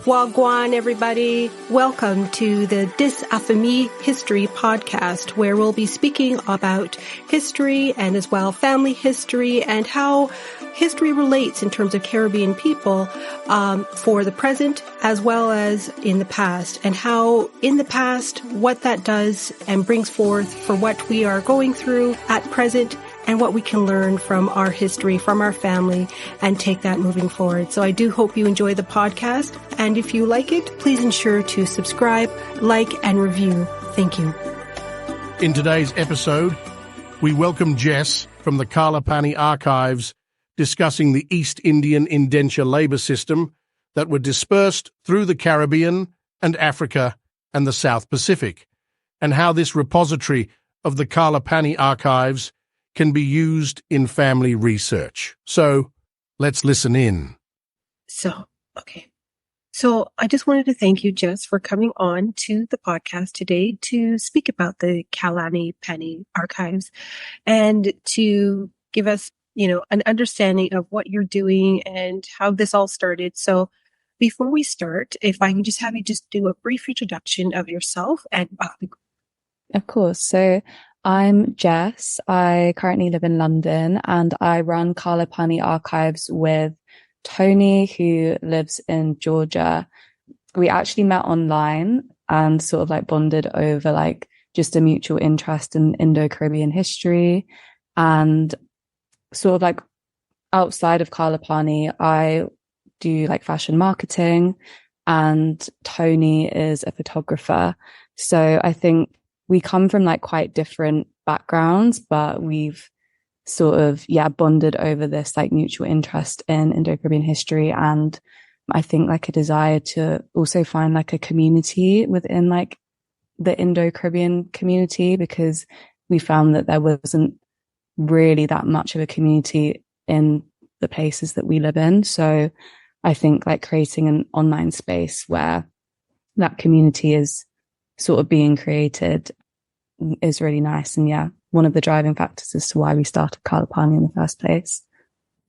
Wagwan, everybody. Welcome to the Dis Affamie History podcast, where we'll be speaking about history and as well family history and how history relates in terms of Caribbean people for the present as well as in the past, and how in the past, what that does and brings forth for what we are going through at present, and what we can learn from our history, from our family, and take that moving forward. So I do hope you enjoy the podcast. And if you like it, please ensure to subscribe, like, and review. Thank you. In today's episode, we welcome Jess from the Kalapani Archives, discussing the East Indian indenture labour system that were dispersed through the Caribbean and Africa and the South Pacific, and how this repository of the Kalapani Archives can be used in family research. So let's listen in. So I just wanted to thank you, Jess, for coming on to the podcast today to speak about the Kalapani Archives and to give us, an understanding of what you're doing and how this all started. So before we start, if I can just have you just do a brief introduction of yourself and Of course. So I'm Jess. I currently live in London and I run Kalapani Archives with Tony, who lives in Georgia. We actually met online and sort of like bonded over like just a mutual interest in Indo-Caribbean history. And sort of like outside of Kalapani, I do like fashion marketing and Tony is a photographer. So I think we come from like quite different backgrounds, but we've sort of, bonded over this like mutual interest in Indo-Caribbean history. And I think like a desire to also find like a community within like the Indo-Caribbean community, because we found that there wasn't really that much of a community in the places that we live in. So I think like creating an online space where that community is sort of being created is really nice. And one of the driving factors as to why we started Kalapani in the first place.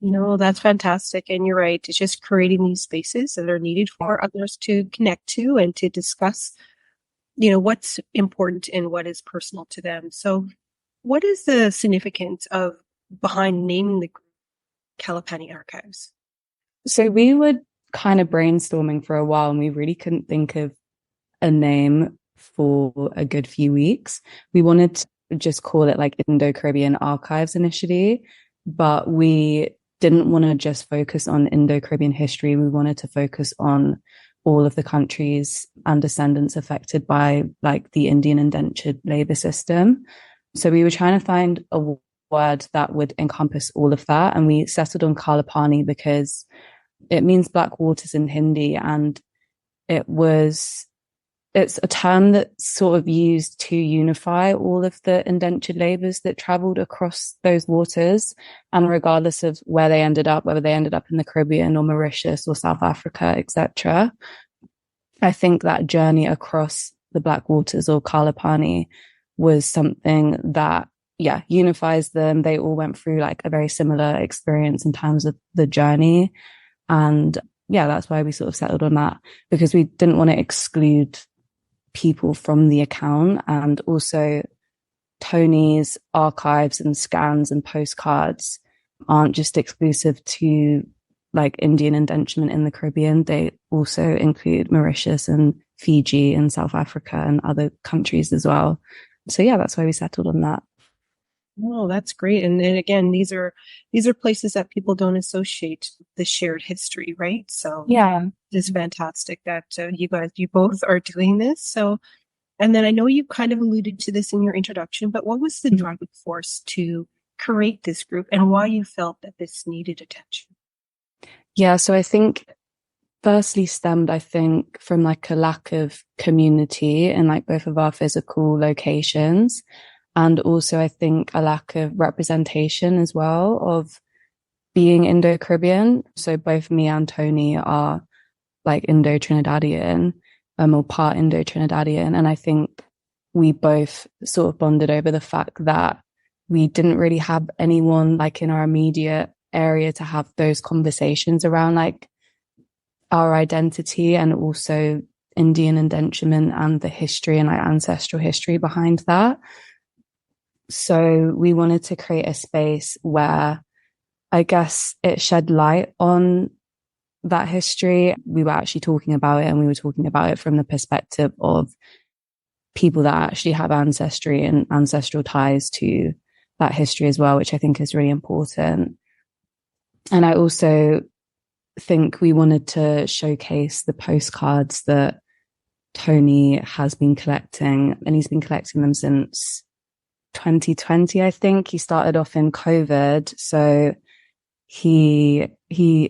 No, that's fantastic. And you're right. It's just creating these spaces that are needed for others to connect to and to discuss, what's important and what is personal to them. So what is the significance of behind naming the group Kalapani Archives? So we were kind of brainstorming for a while and we really couldn't think of a name for a good few weeks. We wanted to just call it like Indo-Caribbean Archives initially, but we didn't want to just focus on Indo-Caribbean history. We wanted to focus on all of the countries and descendants affected by like the Indian indentured labour system. So we were trying to find a word that would encompass all of that. And we settled on Kalapani because it means black waters in Hindi. And it's a term that's sort of used to unify all of the indentured labourers that travelled across those waters. And regardless of where they ended up, whether they ended up in the Caribbean or Mauritius or South Africa, etc., I think that journey across the black waters or Kalapani was something that, unifies them. They all went through like a very similar experience in terms of the journey. And that's why we sort of settled on that, because we didn't want to exclude people from the account. And also Tony's archives and scans and postcards aren't just exclusive to like Indian indenturement in the Caribbean. They also include Mauritius and Fiji and South Africa and other countries as well. So that's why we settled on that. Oh, that's great. And then again, these are places that people don't associate the shared history, right? So it's fantastic that you both are doing this. So, and then I know you kind of alluded to this in your introduction, but what was the driving force to create this group and why you felt that this needed attention? So I think firstly stemmed, from like a lack of community in like both of our physical locations. And also, I think a lack of representation as well of being Indo-Caribbean. So both me and Tony are like Indo-Trinidadian, or part Indo-Trinidadian. And I think we both sort of bonded over the fact that we didn't really have anyone like in our immediate area to have those conversations around like our identity and also Indian indenturement and the history and like ancestral history behind that. So we wanted to create a space where I guess it shed light on that history. We were actually talking about it, and we were talking about it from the perspective of people that actually have ancestry and ancestral ties to that history as well, which I think is really important. And I also think we wanted to showcase the postcards that Tony has been collecting, and he's been collecting them since 2020, I think. He started off in COVID. So he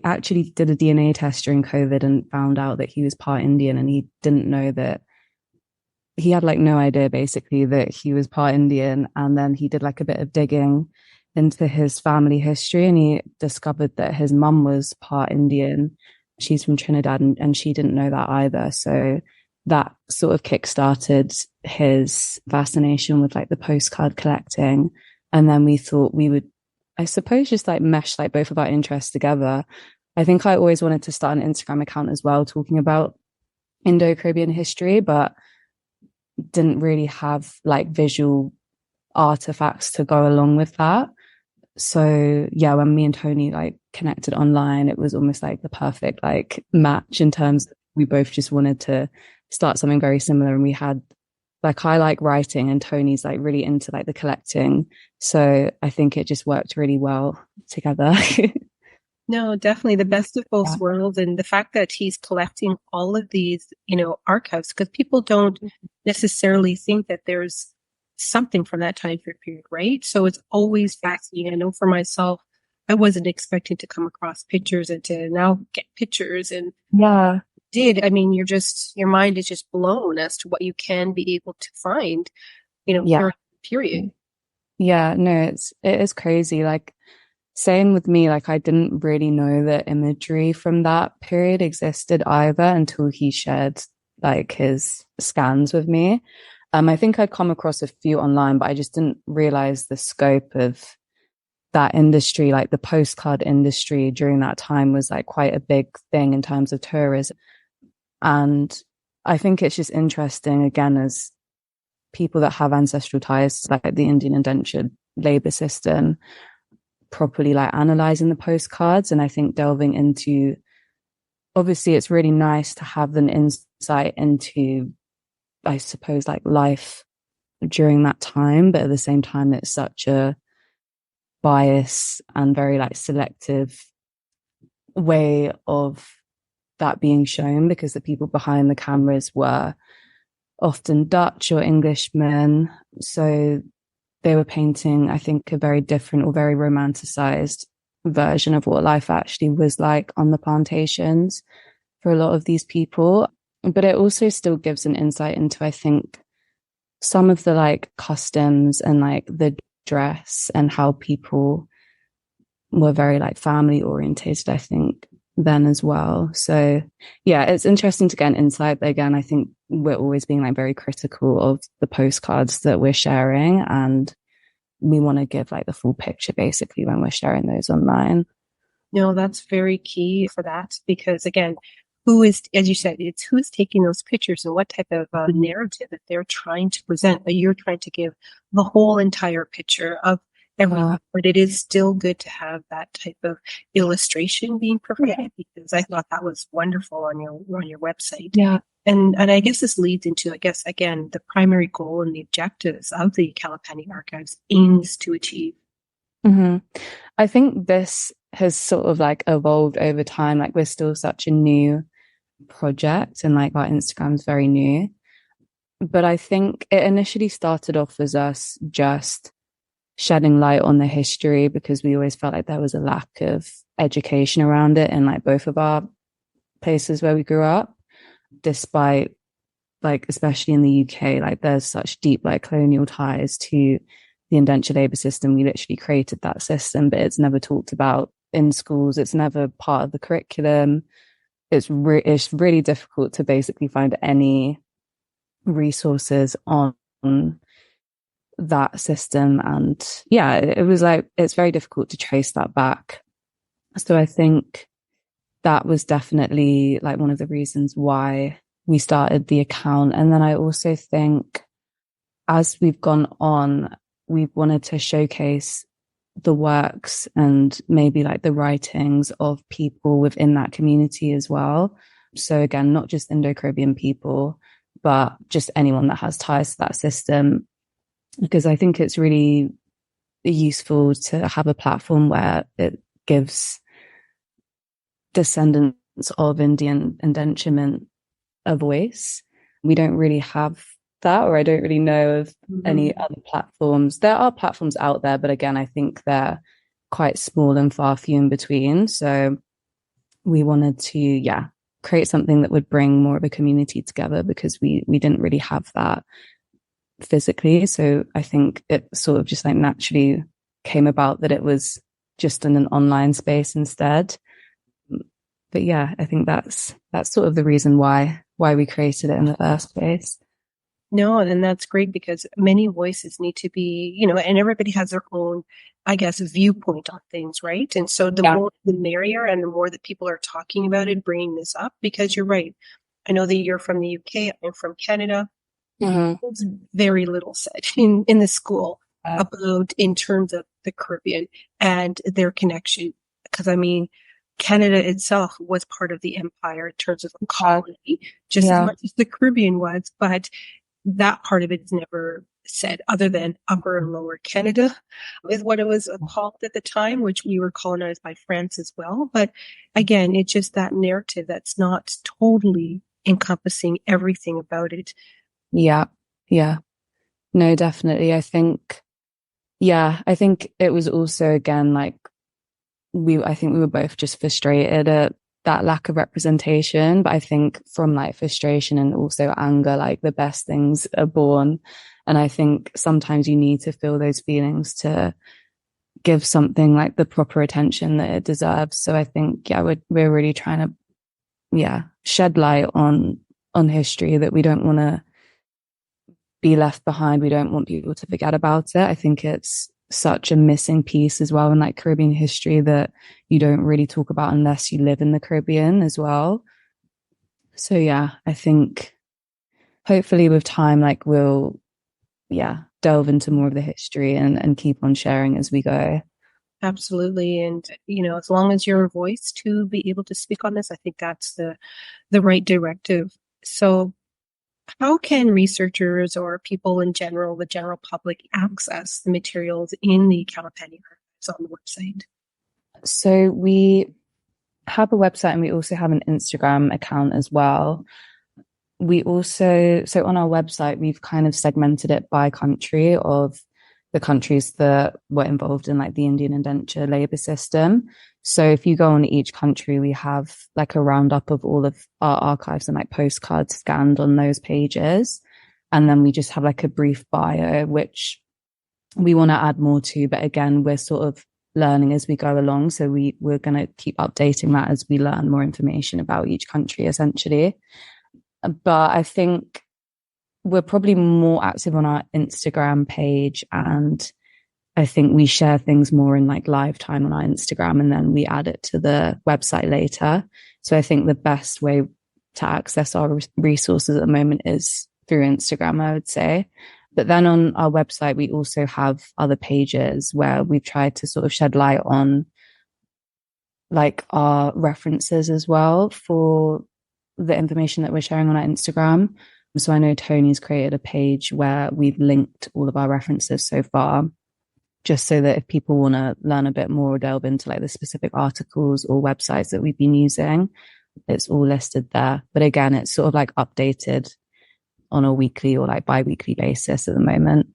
actually did a DNA test during COVID and found out that he was part Indian, and he didn't know that. He had like no idea basically that he was part Indian. And then he did like a bit of digging into his family history, and he discovered that his mum was part Indian. She's from Trinidad, and she didn't know that either. So that sort of kickstarted his fascination with like the postcard collecting. And then we thought we would, I suppose, just like mesh like both of our interests together. I think I always wanted to start an Instagram account as well, talking about Indo-Caribbean history, but didn't really have like visual artifacts to go along with that. So yeah, when me and Tony like connected online, it was almost like the perfect like match in terms of we both just wanted to start something very similar. And we had like, I like writing and Tony's like really into like the collecting. So I think it just worked really well together. No, definitely the best of both worlds. And the fact that he's collecting all of these, archives, because people don't necessarily think that there's something from that time period, right? So it's always fascinating. I know for myself, I wasn't expecting to come across pictures and to now get pictures and did. I mean, your mind is just blown as to what you can be able to find, during the period. Yeah, no, it is crazy. Like, same with me, like I didn't really know that imagery from that period existed either until he shared like his scans with me. I think I'd come across a few online, but I just didn't realize the scope of that industry. Like the postcard industry during that time was like quite a big thing in terms of tourism. And I think it's just interesting, again, as people that have ancestral ties, like the Indian indentured labor system, properly like analyzing the postcards. And I think delving into, obviously it's really nice to have an insight into, I suppose, like life during that time, but at the same time it's such a bias and very like selective way of that being shown, because the people behind the cameras were often Dutch or Englishmen. So they were painting, I think, a very different or very romanticized version of what life actually was like on the plantations for a lot of these people. But it also still gives an insight into, I think, some of the like customs and like the dress and how people were very like family orientated, I think, then as well. So yeah, it's interesting to get an insight. But again, I think we're always being like very critical of the postcards that we're sharing, and we want to give like the full picture basically when we're sharing those online. No, that's very key for that, because again, who is, as you said, it's who's taking those pictures and what type of narrative that they're trying to present. But you're trying to give the whole entire picture of everything. But it is still good to have that type of illustration being provided, because I thought that was wonderful on your website. Yeah. And I guess this leads into, I guess, again, the primary goal and the objectives of the Kalapani Archives aims to achieve. Mm-hmm. I think this has sort of like evolved over time. Like we're still such a new project, and like our Instagram's very new. But I think it initially started off as us just shedding light on the history, because we always felt like there was a lack of education around it in like both of our places where we grew up, despite like, especially in the UK, like there's such deep like colonial ties to the indentured labor system. We literally created that system, but it's never talked about in schools. It's never part of the curriculum. It's really difficult to basically find any resources on that system. And yeah, it was like, it's very difficult to trace that back. So I think that was definitely like one of the reasons why we started the account. And then I also think as we've gone on, we've wanted to showcase the works and maybe like the writings of people within that community as well. So again, not just Indo-Caribbean people, but just anyone that has ties to that system, because I think it's really useful to have a platform where it gives descendants of Indian indenturement a voice. We don't really have that, or I don't really know of any other platforms. There are platforms out there, but again, I think they're quite small and far few in between. So we wanted to, create something that would bring more of a community together, because we didn't really have that physically. So I think it sort of just like naturally came about that it was just in an online space instead. But yeah, I think that's sort of the reason why we created it in the first place. No, and that's great, because many voices need to be, and everybody has their own, I guess, viewpoint on things, right? And so the more, the merrier, and the more that people are talking about it, bringing this up, because you're right. I know that you're from the UK, I'm from Canada. There's very little said in the school about, in terms of the Caribbean and their connection. Because I mean, Canada itself was part of the empire in terms of a colony, just as much as the Caribbean was, but that part of it is never said, other than Upper and Lower Canada is what it was called at the time, which we were colonized by France as well. But again, it's just that narrative that's not totally encompassing everything about it. Yeah. No, definitely. I think it was also, again, like I think we were both just frustrated at that lack of representation. But I think from like frustration and also anger, like the best things are born. And I think sometimes you need to feel those feelings to give something like the proper attention that it deserves. So I think, we're really trying to, shed light on history, that we don't want to be left behind. We don't want people to forget about it. I think it's such a missing piece as well in like Caribbean history that you don't really talk about unless you live in the Caribbean as well. So I think hopefully with time, like we'll delve into more of the history and keep on sharing as we go. Absolutely. And as long as you're a voice to be able to speak on this, I think that's the right directive. So how can researchers or people in general, the general public, access the materials in the Kalapani Archives on the website? So we have a website, and we also have an Instagram account as well. We also, so on our website, we've kind of segmented it by country of the countries that were involved in like the Indian indenture labor system. So if you go on each country, we have like a roundup of all of our archives and like postcards scanned on those pages. And then we just have like a brief bio, which we want to add more to. But again, we're sort of learning as we go along. So we're going to keep updating that as we learn more information about each country, essentially. But I think we're probably more active on our Instagram page, and I think we share things more in like live time on our Instagram, and then we add it to the website later. So I think the best way to access our resources at the moment is through Instagram, I would say. But then on our website, we also have other pages where we've tried to sort of shed light on like our references as well for the information that we're sharing on our Instagram. So I know Tony's created a page where we've linked all of our references so far, just so that if people want to learn a bit more or delve into like the specific articles or websites that we've been using, it's all listed there. But again, it's sort of like updated on a weekly or like bi-weekly basis at the moment.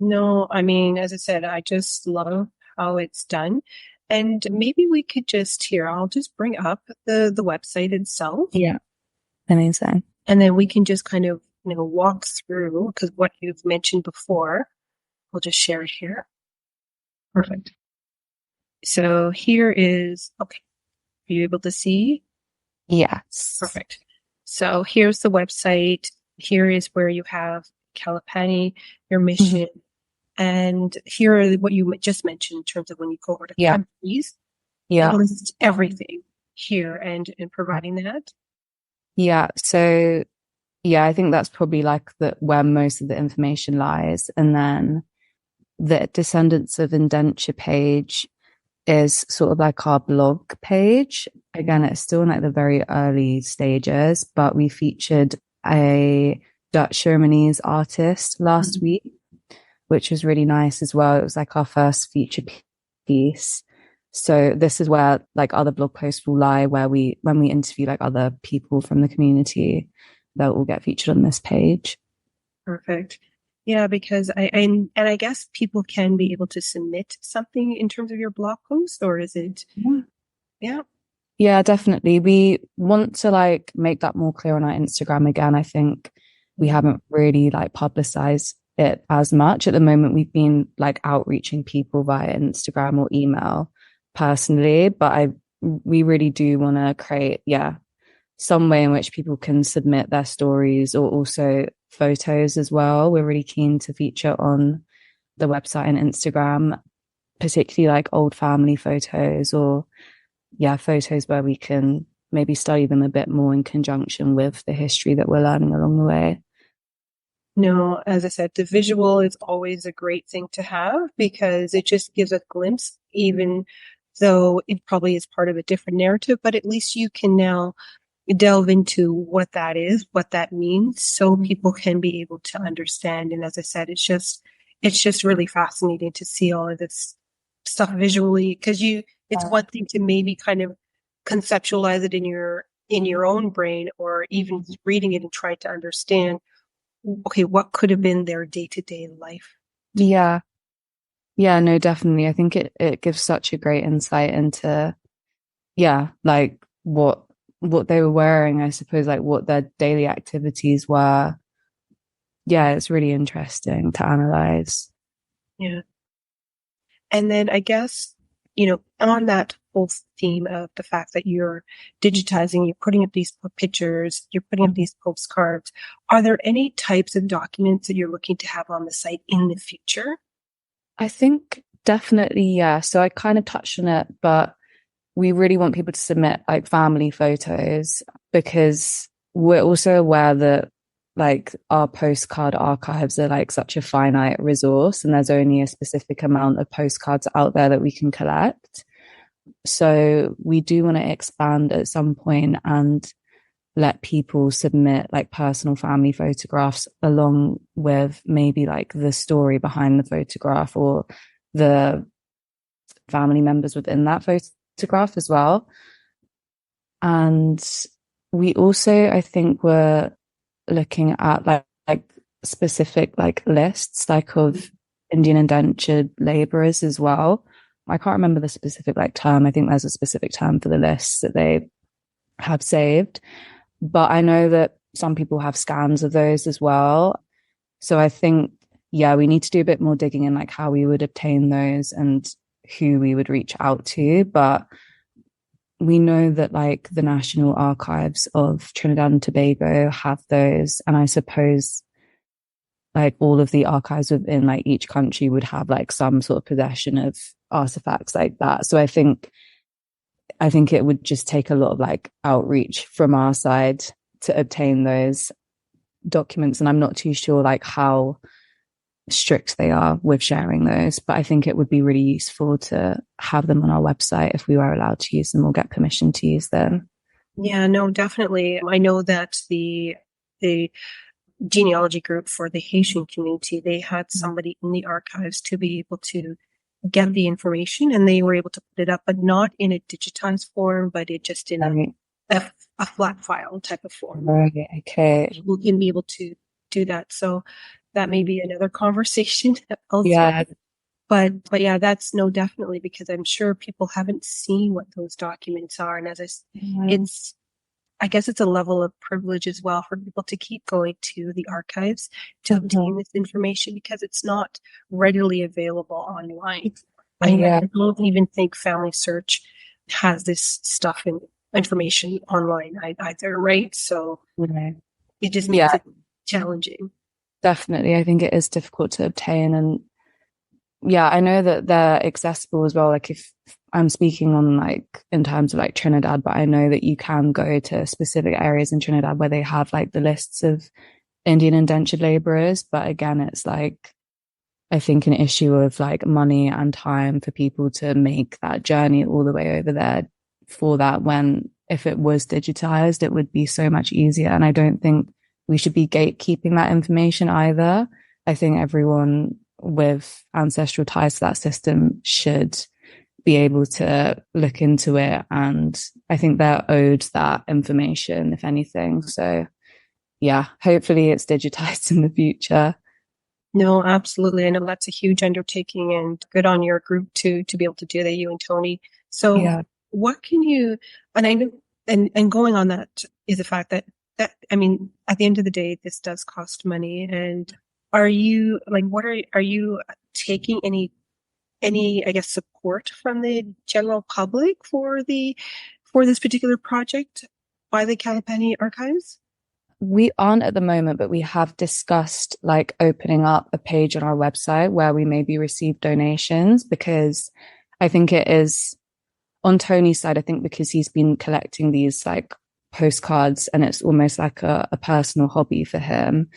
No, I mean, as I said, I just love how it's done. And maybe we could I'll just bring up the website itself. Yeah. Amazing. And then we can just kind of, walk through, because what you've mentioned before, we'll just share it here. Perfect. So here is, okay. Are you able to see? Yes. Perfect. So here's the website. Here is where you have Kalapani, your mission. And here are what you just mentioned in terms of when you go over to countries. Yeah. It lists everything. here and providing that? Yeah. So yeah, I think that's probably like where most of the information lies. And then the Descendants of Indenture page is sort of like our blog page. Again, it's still in like the very early stages, but we featured a Dutch Surinamese artist last week, which was really nice as well. It was like our first feature piece. So this is where like other blog posts will lie, where when we interview like other people from the community, they'll all get featured on this page. Perfect. Yeah, because I guess people can be able to submit something in terms of your blog post, or is it? Yeah. Yeah, definitely. We want to like make that more clear on our Instagram again. I think we haven't really like publicized it as much at the moment. We've been like outreaching people via Instagram or email personally, but we really do want to create, some way in which people can submit their stories or also photos as well. We're really keen to feature on the website and Instagram, particularly like old family photos or photos where we can maybe study them a bit more in conjunction with the history that we're learning along the way. No, as I said, the visual is always a great thing to have because it just gives a glimpse, even though it probably is part of a different narrative, but at least you can now delve into what that is, what that means, so people can be able to understand. And as I said, it's just really fascinating to see all of this stuff visually, because it's one thing to maybe kind of conceptualize it in your own brain, or even reading it and trying to understand, okay, what could have been their day-to-day life. Yeah, no, definitely. I think it gives such a great insight into like what they were wearing, I suppose, like what their daily activities were. Yeah, it's really interesting to analyze. Yeah. And then I guess, on that whole theme of the fact that you're digitizing, you're putting up these pictures, you're putting up these postcards, are there any types of documents that you're looking to have on the site in the future? I think definitely, yeah. So I kind of touched on it, but we really want people to submit like family photos because we're also aware that like our postcard archives are like such a finite resource and there's only a specific amount of postcards out there that we can collect. So we do want to expand at some point and let people submit like personal family photographs along with maybe like the story behind the photograph or the family members within that photograph as well. And we also, I think, were looking at like specific like lists like of Indian indentured laborers as well. I can't remember the specific like term. I think there's a specific term for the lists that they have saved, but I know that some people have scans of those as well. So I think, we need to do a bit more digging in like how we would obtain those and who we would reach out to. But we know that like the National Archives of Trinidad and Tobago have those. And I suppose like all of the archives within like each country would have like some sort of possession of artifacts like that. So I think it would just take a lot of like outreach from our side to obtain those documents. And I'm not too sure like how strict they are with sharing those, but I think it would be really useful to have them on our website if we were allowed to use them or get permission to use them. Yeah, no, definitely. I know that the genealogy group for the Haitian community, they had somebody in the archives to be able to get the information, and they were able to put it up, but not in a digitized form, but it just in a flat file type of form. Right. Okay. People can be able to do that. So that may be another conversation elsewhere. Yeah. But yeah, that's definitely, because I'm sure people haven't seen what those documents are. And I guess it's a level of privilege as well for people to keep going to the archives to obtain this information, because it's not readily available online. I don't even think Family Search has this stuff and information online either, right? So it just makes it challenging. Definitely. I think it is difficult to obtain. And yeah, I know that they're accessible as well. Like if I'm speaking on like in terms of like Trinidad, but I know that you can go to specific areas in Trinidad where they have like the lists of Indian indentured laborers. But again, it's like, I think an issue of like money and time for people to make that journey all the way over there for that, when if it was digitized, it would be so much easier. And I don't think we should be gatekeeping that information either. I think everyone with ancestral ties to that system should be able to look into it. And I think they're owed that information, if anything. So yeah, hopefully it's digitized in the future. No, absolutely. I know that's a huge undertaking, and good on your group to be able to do that, you and Tony. So Yeah. what can you, and I know, and going on that is the fact that I mean, at the end of the day, this does cost money. And are you like, are you taking any, I guess, support from the general public for this particular project by the Kalapani Archives? We aren't at the moment, but we have discussed like opening up a page on our website where we maybe receive donations, because I think it is on Tony's side, I think because he's been collecting these like postcards and it's almost like a personal hobby for him.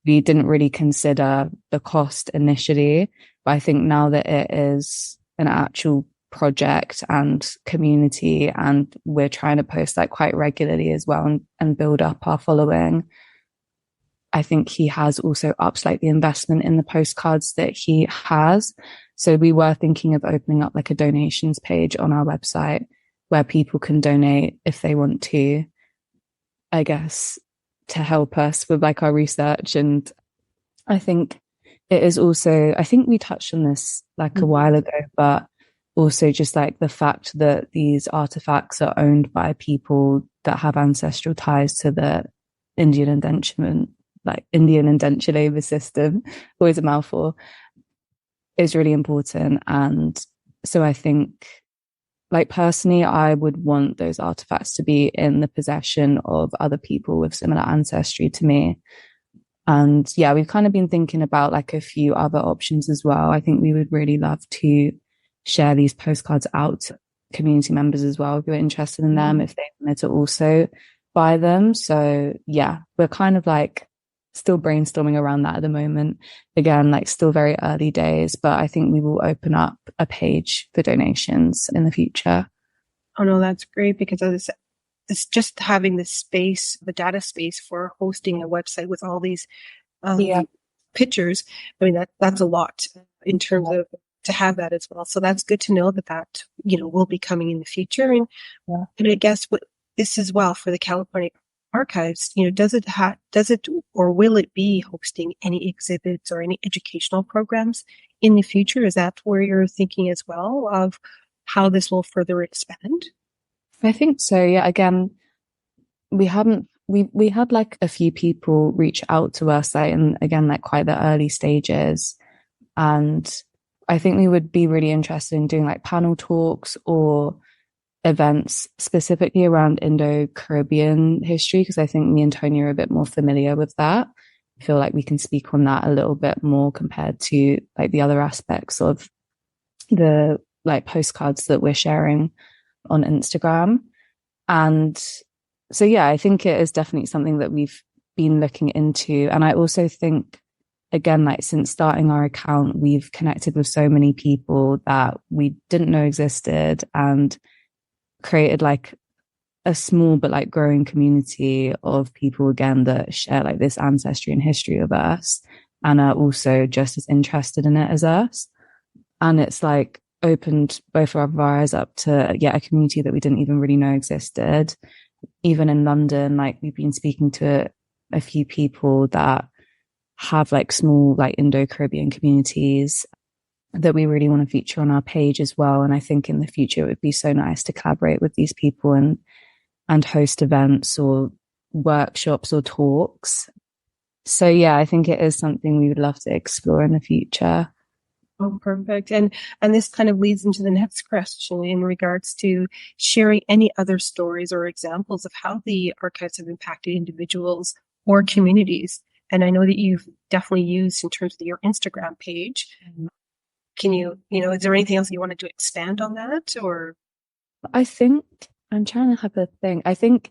We didn't really consider the cost initially, but I think now that it is an actual project and community, and we're trying to post like quite regularly as well and build up our following, I think he has also upped like the investment in the postcards that he has. So we were thinking of opening up like a donations page on our website where people can donate if they want to, I guess, to help us with like our research. And I think it is also, I think we touched on this like a while ago, but also just like the fact that these artifacts are owned by people that have ancestral ties to the Indian indenturement, like Indian indenture labor system, always a mouthful, is really important. And so I think, like personally, I would want those artifacts to be in the possession of other people with similar ancestry to me. And yeah, we've kind of been thinking about like a few other options as well. I think we would really love to share these postcards out to community members as well if you're interested in them, if they wanted to also buy them. So yeah, we're kind of like still brainstorming around that at the moment. Again, like still very early days, but I think we will open up a page for donations in the future. Oh no, that's great, because it's just having the space, the data space for hosting a website with all these pictures. I mean, that's a lot in terms of to have that as well. So that's good to know that will be coming in the future. And and I guess what this as well for the California Archives, does it or will it be hosting any exhibits or any educational programs in the future? Is that where you're thinking as well of how this will further expand? I think so. Yeah. Again, we had like a few people reach out to us, like, and again, like quite the early stages. And I think we would be really interested in doing like panel talks or events specifically around Indo-Caribbean history, because I think me and Tony are a bit more familiar with that. I feel like we can speak on that a little bit more compared to like the other aspects of the like postcards that we're sharing on Instagram. And so, yeah, I think it is definitely something that we've been looking into. And I also think, again, like since starting our account, we've connected with so many people that we didn't know existed and created like a small but like growing community of people, again, that share like this ancestry and history of us and are also just as interested in it as us. And it's like opened both of our eyes up to a community that we didn't even really know existed. Even in London, like we've been speaking to a few people that have like small like Indo-Caribbean communities that we really want to feature on our page as well. And I think in the future it would be so nice to collaborate with these people and host events or workshops or talks. So yeah, I think it is something we would love to explore in the future. Oh, perfect. And this kind of leads into the next question in regards to sharing any other stories or examples of how the archives have impacted individuals or communities. And I know that you've definitely used in terms of your Instagram page, Can you, is there anything else you wanted to expand on that, or? I think I'm trying to have a thing. I think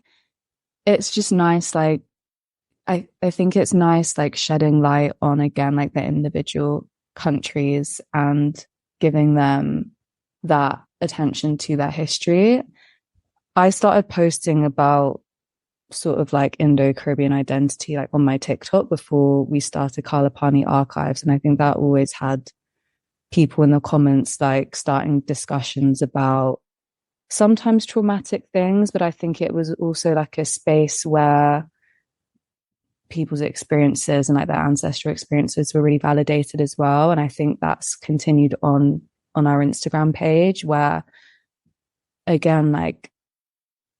it's just nice, like I think it's nice like shedding light on again like the individual countries and giving them that attention to their history. I started posting about sort of like Indo-Caribbean identity like on my TikTok before we started Kalapani Archives, and I think that always had people in the comments like starting discussions about sometimes traumatic things, but I think it was also like a space where people's experiences and like their ancestral experiences were really validated as well. And I think that's continued on our Instagram page, where again, like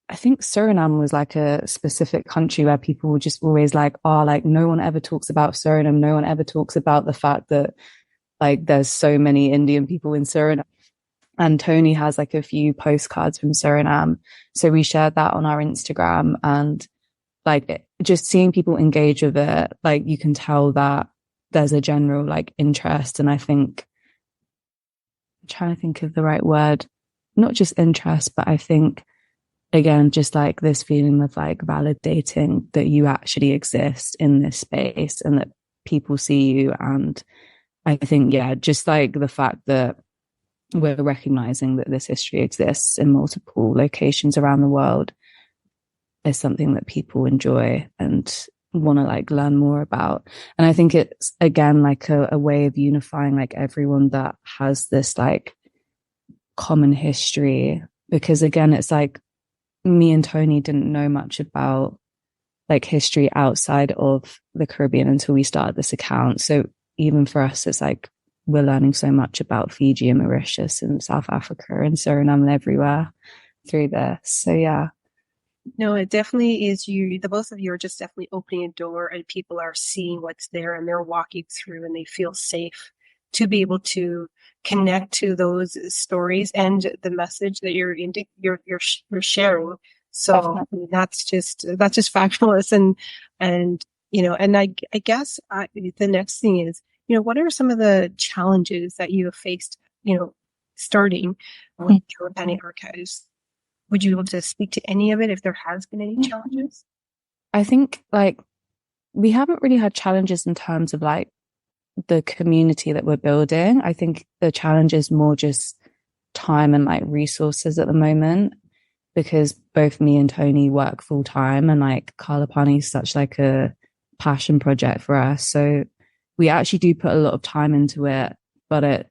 I think Suriname was like a specific country where people were just always like, oh, like no one ever talks about Suriname, no one ever talks about the fact that like there's so many Indian people in Suriname. And Tony has like a few postcards from Suriname, so we shared that on our Instagram, and like just seeing people engage with it, like you can tell that there's a general like interest. And I think I'm trying to think of the right word, not just interest, but I think again just like this feeling of like validating that you actually exist in this space and that people see you. And I think just like the fact that we're recognizing that this history exists in multiple locations around the world is something that people enjoy and want to like learn more about. And I think it's again like a way of unifying like everyone that has this like common history, because again it's like me and Tony didn't know much about like history outside of the Caribbean until we started this account. So even for us it's like we're learning so much about Fiji and Mauritius and South Africa and Suriname and everywhere through this. So yeah. No, it definitely is. The both of you are just definitely opening a door, and people are seeing what's there and they're walking through and they feel safe to be able to connect to those stories and the message that you're sharing. So that's just fabulous. And I guess the next thing is, what are some of the challenges that you have faced, starting with Kalapani Archives? Would you be able to speak to any of it if there has been any challenges? I think like we haven't really had challenges in terms of like the community that we're building. I think the challenge is more just time and like resources at the moment, because both me and Tony work full time, and like Kalapani is such like a passion project for us. So we actually do put a lot of time into it, but it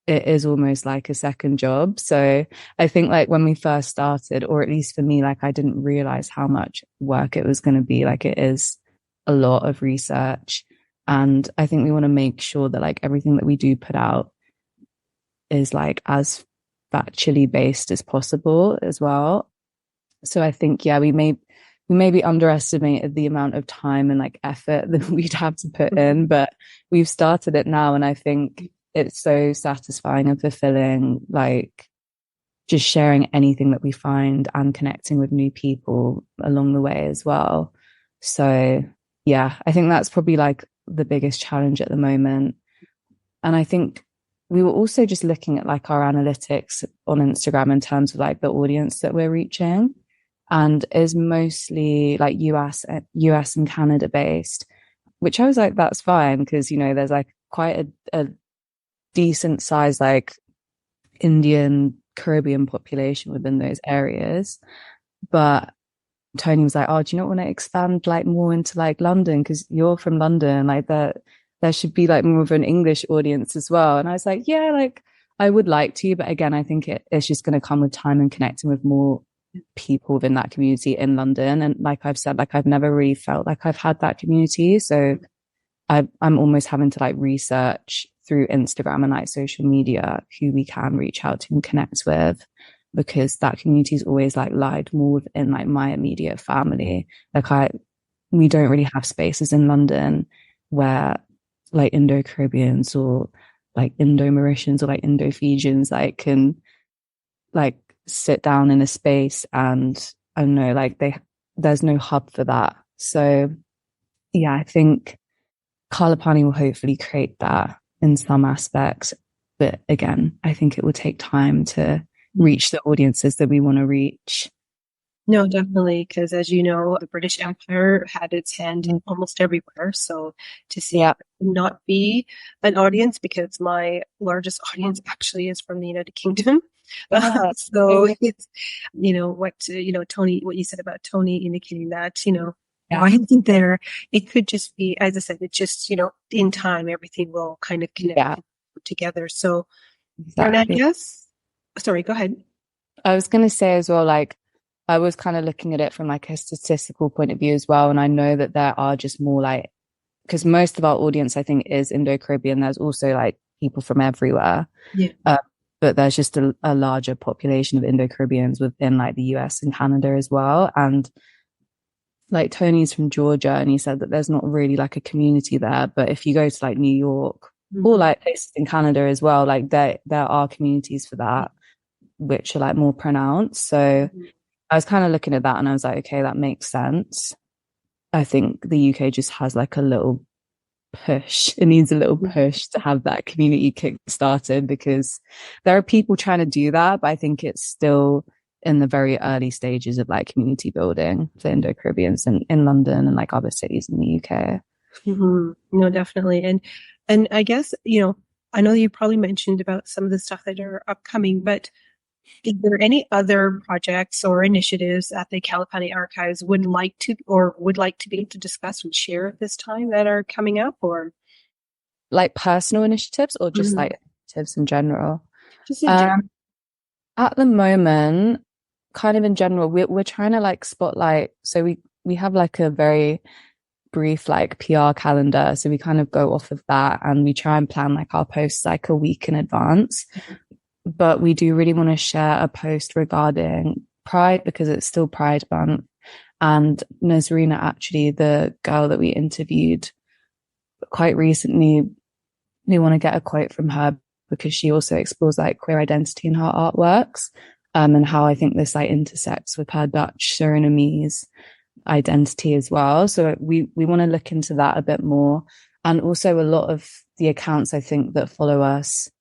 is almost like a second job. So I think like when we first started, or at least for me, like I didn't realize how much work it was going to be. Like it is a lot of research. And I think we want to make sure that like everything that we do put out is like as factually based as possible as well. So I think, we maybe underestimated the amount of time and like effort that we'd have to put in, but we've started it now. And I think it's so satisfying and fulfilling, like just sharing anything that we find and connecting with new people along the way as well. So I think that's probably like the biggest challenge at the moment. And I think we were also just looking at like our analytics on Instagram in terms of like the audience that we're reaching, and is mostly like US and Canada based, which I was like, that's fine, because there's like quite a decent size like Indian Caribbean population within those areas. But Tony was like, oh, do you not want to expand like more into like London, because you're from London, like there should be like more of an English audience as well. And I was like, yeah, like I would like to, but again I think it's just going to come with time and connecting with more people within that community in London. And like I've said, like I've never really felt like I've had that community, so I'm almost having to like research through Instagram and like social media who we can reach out to and connect with, because that community is always like lied more within like my immediate family. Like we don't really have spaces in London where like Indo-Caribbeans or like Indo-Mauritians or like Indo-Fijians like can like sit down in a space, and I don't know, like there's no hub for that. So I think Kalapani will hopefully create that in some aspects. But again, I think it will take time to reach the audiences that we want to reach. No, definitely, because as you know, the British Empire had its hand in almost everywhere. So to see it not be an audience, because my largest audience actually is from the United Kingdom. So it's, Tony, what you said about Tony indicating that, why isn't there? It could just be, as I said, it's just, in time, everything will kind of connect together. So, and I guess, sorry, go ahead. I was going to say as well, like, I was kind of looking at it from like a statistical point of view as well. And I know that there are just more like, because most of our audience, I think, is Indo-Caribbean. There's also like people from everywhere. Yeah. But there's just a larger population of Indo-Caribbeans within like the US and Canada as well. And like Tony's from Georgia, and he said that there's not really like a community there. But if you go to like New York or like places in Canada as well, like there are communities for that, which are like more pronounced. So I was kind of looking at that and I was like, okay, that makes sense. I think the UK just has like a little push. It needs a little push to have that community kick started, because there are people trying to do that, but I think it's still in the very early stages of like community building for Indo-Caribbeans in London and like other cities in the UK. No, definitely. And I guess, I know you probably mentioned about some of the stuff that are upcoming, but is there any other projects or initiatives at the Kalapani Archives would like to be able to discuss and share at this time that are coming up, or like personal initiatives, or just like initiatives in general? Just in general. At the moment, kind of in general, we're trying to like spotlight. So we have like a very brief like PR calendar. So we kind of go off of that and we try and plan like our posts like a week in advance. But we do really want to share a post regarding Pride, because it's still Pride Month. And Nazrina, actually, the girl that we interviewed quite recently, we want to get a quote from her, because she also explores like queer identity in her artworks, and how I think this like intersects with her Dutch Surinamese identity as well. So we want to look into that a bit more. And also a lot of the accounts, I think, that follow us,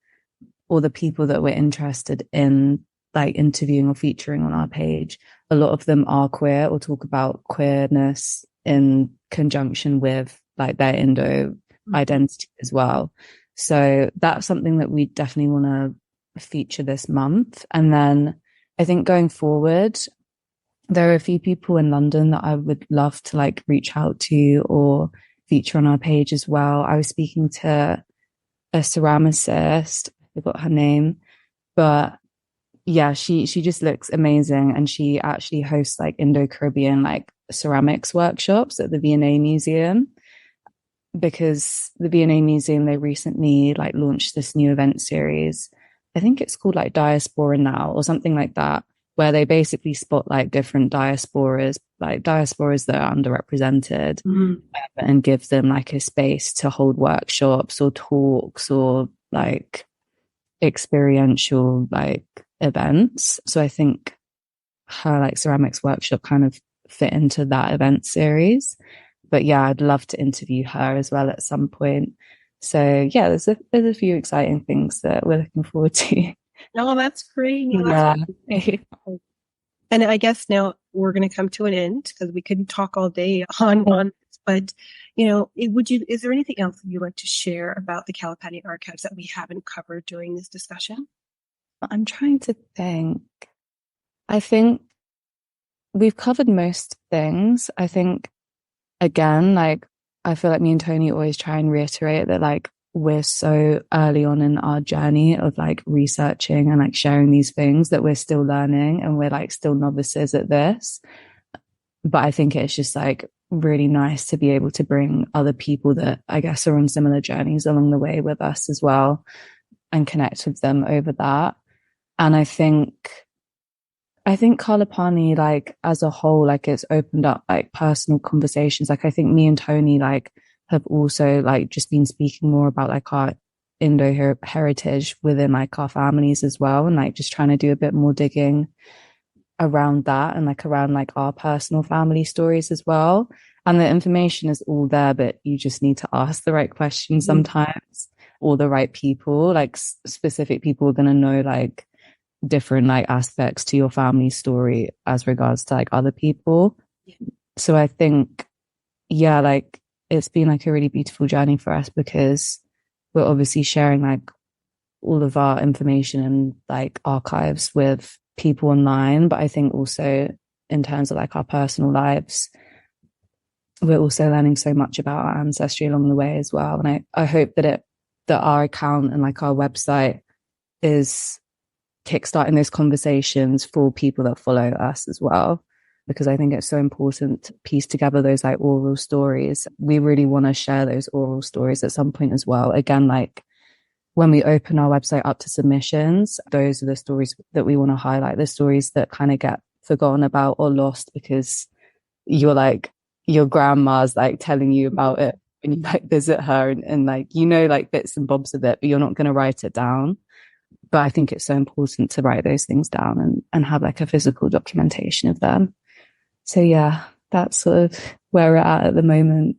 or the people that we're interested in like interviewing or featuring on our page, a lot of them are queer or talk about queerness in conjunction with like their Indo identity as well. So that's something that we definitely want to feature this month. And then I think going forward, there are a few people in London that I would love to like reach out to or feature on our page as well. I was speaking to a ceramicist, I forgot her name, but yeah, she just looks amazing, and she actually hosts like Indo-Caribbean like ceramics workshops at the V&A Museum, because the V&A Museum, they recently like launched this new event series. I think it's called like Diaspora Now or something like that, where they basically spot like different diasporas that are underrepresented, and give them like a space to hold workshops or talks or like experiential like events. So I think her like ceramics workshop kind of fit into that event series. But yeah, I'd love to interview her as well at some point. So yeah, there's a few exciting things that we're looking forward to. No, that's great. Yeah. And I guess now we're going to come to an end, because we couldn't talk all day on this. But is there anything else that you'd like to share about the Kalapani Archives that we haven't covered during this discussion? I'm trying to think. I think we've covered most things. I think, again, like, I feel like me and Tony always try and reiterate that like we're so early on in our journey of like researching and like sharing these things, that we're still learning and we're like still novices at this. But I think it's just like really nice to be able to bring other people that I guess are on similar journeys along the way with us as well, and connect with them over that. And I think Kalapani, like as a whole, like it's opened up like personal conversations. Like I think me and Tony like have also like just been speaking more about like our Indo heritage within like our families as well, and like just trying to do a bit more digging around that and like around like our personal family stories as well. And the information is all there, but you just need to ask the right questions sometimes. all the right people. Like specific people are going to know like different like aspects to your family story as regards to like other people. So I think, yeah, like it's been like a really beautiful journey for us because we're obviously sharing like all of our information and like archives with people online. But I think also in terms of like our personal lives, we're also learning so much about our ancestry along the way as well. And I hope that our account and like our website is kickstarting those conversations for people that follow us as well, because I think it's so important to piece together those like oral stories. We really want to share those oral stories at some point as well. Again, like when we open our website up to submissions, those are the stories that we want to highlight, the stories that kind of get forgotten about or lost because you're like, your grandma's like telling you about it when you like visit her and like, you know, like bits and bobs of it, but you're not going to write it down. But I think it's so important to write those things down and have like a physical documentation of them. So yeah, that's sort of where we're at the moment.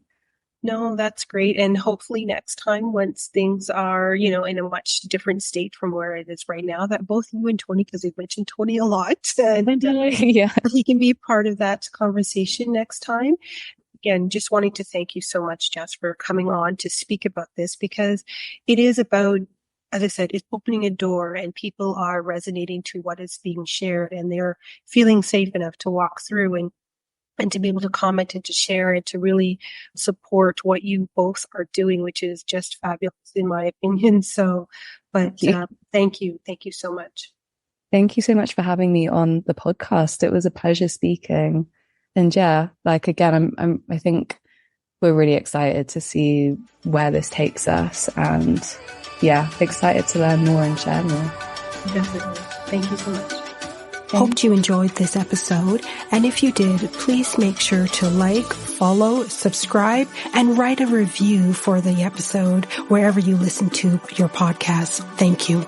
No, that's great. And hopefully next time, once things are, you know, in a much different state from where it is right now, that both you and Tony, because we've mentioned Tony a lot, and yeah, he can be part of that conversation next time. Again, just wanting to thank you so much, Jess, for coming on to speak about this, because it is about, as I said, it's opening a door and people are resonating to what is being shared and they're feeling safe enough to walk through and to be able to comment and to share and to really support what you both are doing, which is just fabulous in my opinion. So, but thank you. Thank you so much. Thank you so much for having me on the podcast. It was a pleasure speaking. And yeah, like again, I think we're really excited to see where this takes us and yeah, excited to learn more and share more. Definitely. Thank you so much. Hoped you enjoyed this episode, and if you did, please make sure to like, follow, subscribe, and write a review for the episode wherever you listen to your podcast. Thank you.